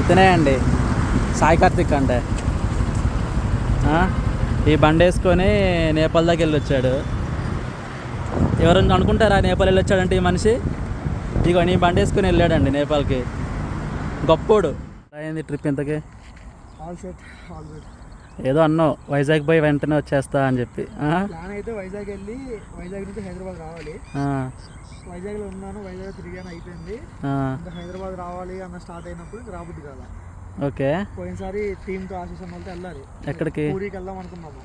ఇతనే అండి సాయి కార్తిక్ అంటే. ఈ బండి వేసుకొని నేపాల్ దాకా వెళ్ళి వచ్చాడు. ఎవరైనా అనుకుంటారా నేపాల్ వెళ్ళి వచ్చాడంటే ఈ మనిషి? ఇగో నీ బండి వేసుకొని వెళ్ళాడండి నేపాల్కి. గొప్పోడు. అయింది ట్రిప్ ఇంతకి? ఏదో అన్నావు వైజాగ్ పోయి వెంటనే వచ్చేస్తా అని చెప్పి. ప్లాన్ అయితే వైజాగ్ వెళ్ళి వైజాగ్ నుంచి హైదరాబాద్ రావాలి. వైజాగ్లో ఉన్నాను, వైజాగ్ తిరిగాను, అయిపోయింది. ఇంకా హైదరాబాద్ రావాలి అన్న స్టార్ట్ అయినప్పుడు ఇంకా రాబుద్ది కదా. ఓకే. పోయినసారి టీంతో ఆశీస్ వాళ్ళతో వెళ్ళాలి. ఎక్కడికి? పూరికి వెళ్దాం అనుకున్నాము,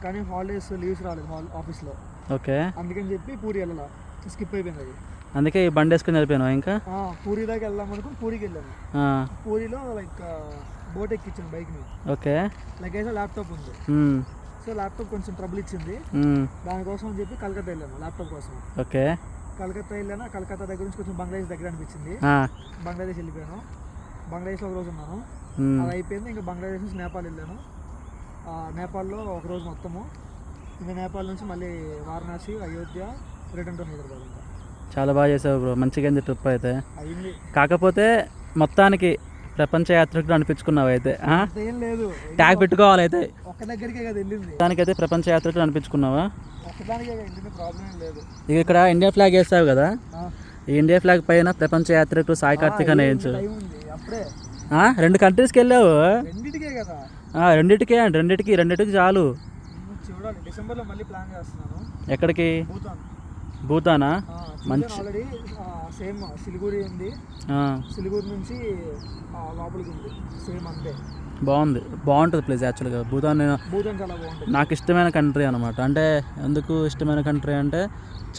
కానీ హాలిడేస్ లీవ్స్ రాలేదు ఆఫీస్లో. ఓకే. అందుకని చెప్పి పూరి వెళ్ళాల, స్కిప్ అయిపోయింది అది. అందుకే ఈ బండి వేసుకుని వెళ్ళిపోయాను. ఇంకా పూరి దాకా వెళ్దాం అనుకుని పూరికి వెళ్ళాను. పూరిలో లైక్ బోట్ ఎక్కించాను బైక్ని. ఓకే. లగేజ్ ల్యాప్టాప్ ఉంది, సో ల్యాప్టాప్ కొంచెం ట్రబుల్ ఇచ్చింది. దానికోసం అని చెప్పి కలకత్తా వెళ్ళాను ల్యాప్టాప్ కోసం. ఓకే. కలకత్తా వెళ్ళాను. కలకత్తా దగ్గర నుంచి కొంచెం బంగ్లాదేశ్ దగ్గర అనిపించింది. బంగ్లాదేశ్ వెళ్ళిపోయాను. బంగ్లాదేశ్లో ఒక రోజు ఉన్నాను, అది అయిపోయింది. ఇంకా బంగ్లాదేశ్ నుంచి నేపాల్ వెళ్ళాను. నేపాల్లో ఒక రోజు మొత్తము. ఇంకా నేపాల్ నుంచి మళ్ళీ వారణాసి, అయోధ్య, రిటర్న్ టు హైదరాబాద్. ఇంకా చాలా బాగా చేసావు బ్రో, మంచిగా అయింది ట్రిప్ అయితే. అయింది. కాకపోతే మొత్తానికి ప్రపంచ యాత్రికుడు అనిపించుకున్నావు అయితే. ఏం లేదు, ట్యాగ్ పెట్టుకోవాలి అయితే. ఒక్క దగ్గరికే కదా వెళ్ళింది. దానికైతే ప్రపంచ యాత్రికుడు అనిపించుకున్నావా? ఒక్కదానికే వెళ్ళింది, ప్రాబ్లం ఏం లేదు. ఇక ఇక్కడ ఇండియా ఫ్లాగ్ వేస్తావు కదా, ఈ ఇండియా ఫ్లాగ్ పైన ప్రపంచ యాత్రికుడు సాయి కార్తిక్ అని వేయించు. రెండు కంట్రీస్కి వెళ్ళావు. రెండింటికే కదా? రెండింటికి చాలు. చూడాలి, డిసెంబర్లో మళ్ళీ ప్లాన్ చేస్తున్నాను. ఎక్కడికి? భూతానా? మంచి. ఆల్రెడీ సేమ్ సిలిగురి ఉంది, సిలిగురి నుంచి లోపలికి ఉంది, సేమ్ అంతే. బాగుంటుంది ప్లేస్ యాక్చువల్గా. భూతాన్ చాలా బాగుంటుంది. నాకు ఇష్టమైన కంట్రీ అనమాట. అంటే ఎందుకు ఇష్టమైన కంట్రీ అంటే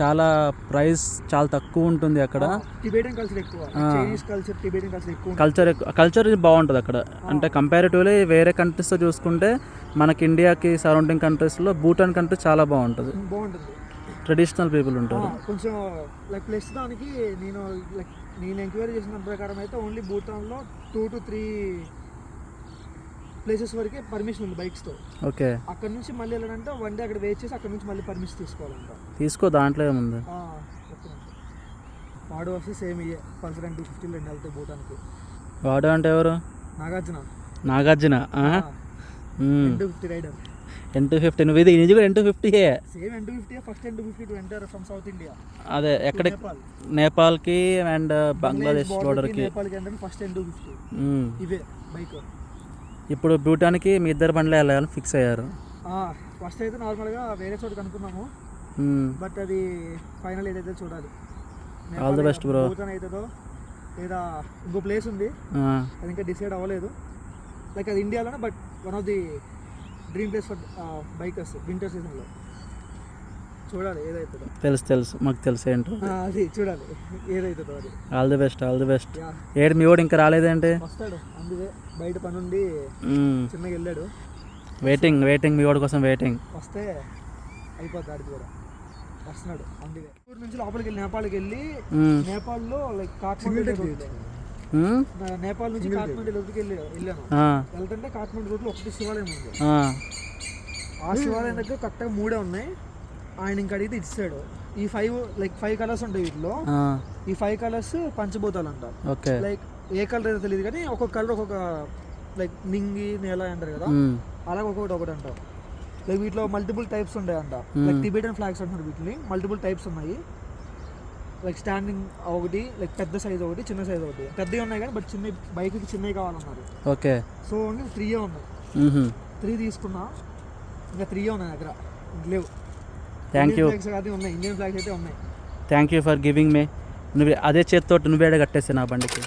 చాలా ప్రైస్ చాలా తక్కువ ఉంటుంది అక్కడ. టిబెటియన్ కల్చర్ ఎక్కువ, చైనీస్ కల్చర్, టిబెటియన్ కల్చర్ ఎక్కువ. కల్చర్ బాగుంటుంది అక్కడ. అంటే కంపారిటివ్లీ వేరే కంట్రీస్తో చూసుకుంటే మనకి ఇండియాకి సరౌండింగ్ కంట్రీస్లో భూటాన్ కంట్రీ చాలా బాగుంటుంది. ట్రెడిషనల్ పీపుల్ ఉంటారు కొంచెం. లైక్ ప్లస్ దానికి నేను ఎంక్వైరీ చేసిన ప్రకారం అయితే ఓన్లీ భూటాన్లో 2 to 3 ప్లేసెస్ వరకే పర్మిషన్ ఉంది బైక్స్తో. ఓకే. అక్కడ నుంచి మళ్ళీ వెళ్ళాలంటే వన్ డే అక్కడ వెయిట్ చేసి అక్కడ నుంచి మళ్ళీ పర్మిషన్ తీసుకోవాలంట. దాంట్లో ఏముంది. వాడు వస్తే సేమ్ ఇయే పల్సర్ 250 రెండు వెళ్తాయి భూటాన్కి. వాడు అంటే ఎవరు? నాగార్జున. 250 రైడర్. N250. నువ్వు ఇది కూడా N250. Same N250 first N250 to enter from south India. అదే ఎక్కడ? నేపాల్కి అండ్ బంగ్లాదేశ్ బోర్డర్కి. నేపాల్కి అంటే ఫస్ట్ N250 ఇవే బైక్. ఇప్పుడు భూటాన్కి మీ ఇద్దరు బండ్లు వెళ్ళాలని ఫిక్స్ అయ్యారు. ఫస్ట్ అయితే నార్మల్గా వేరే చోటుకి అనుకున్నాము, బట్ అది ఫైనల్ ఏదైతే చూడాలి. All the best bro. Bhutan అవుతుందో లేదా ఇంకో ప్లేస్ ఉంది, అది ఇంకా డిసైడ్ అవ్వలేదు. లైక్ అది ఇండియాలోనే, but one of the dream place for bikers winter సీజన్లో. చూడాలి ఏదైతుందో. తెలుసు మాకు తెలుసు ఏంటో. అది చూడాలి ఏదైతుందో అది. All the best. ఏడు మీ వాడు ఇంకా రాలేదేంటి? వస్తాడు, అందుకే బయట పని ఉండి చిన్నగా వెళ్ళాడు. వెయిటింగ్ మీ వాడి కోసం వెయిటింగ్. వస్తే అయిపోద్ది, ఆడికి కూడా వస్తున్నాడు. అందుకే ఊరు నుంచి లోపలికి వెళ్ళి నేపాల్కి వెళ్ళి, నేపాల్లో లైక్ కాఠ్మండూ, నేపాల్ నుంచి కాఠ్మండూ లోపలికి వెళ్ళాను. వెళ్తుంటే కాఠ్మండూ రోడ్లో ఒకటి శివాలయం ఉంది. ఆ శివాలయం దగ్గర కరెక్ట్గా 3 ఉన్నాయి. ఆయన ఇంకా అడిగితే ఇచ్చాడు. ఈ 5 కలర్స్ ఉంటాయి వీటిలో. ఈ 5 కలర్స్ పంచభూతాలు అంటారు. లైక్ ఏ కలర్ అయితే తెలియదు కానీ ఒక్కొక్క కలర్ ఒక్కొక్క, లైక్ నింగి నేల అంటారు కదా, అలాగే ఒకటి అంటారు. లైక్ వీటిలో మల్టిపుల్ టైప్స్ ఉంటాయంట. లైక్ టిబెటియన్ ఫ్లాగ్స్ అంటారు వీటిని. మల్టిపుల్ టైప్స్ ఉన్నాయి. లైక్ స్టాండింగ్ ఒకటి, లైక్ పెద్ద సైజ్ ఒకటి, చిన్న సైజ్ ఒకటి. పెద్దవి ఉన్నాయి కానీ బట్ చిన్న బైక్కి చిన్నవి కావాలన్నారు. ఓకే. సో ఓన్లీ 3 ఉన్నాయి. 3 తీసుకున్నా, ఇంకా 3 ఉన్నాయి దగ్గర, లేవు. Thank you. ఇండియన్ ఫ్లాగ్స్ అయితే ఉన్నాయి. Thank you for giving me. నువ్వు అదే చేతితో నువ్వేడ కట్టేస్తే నా బండికి.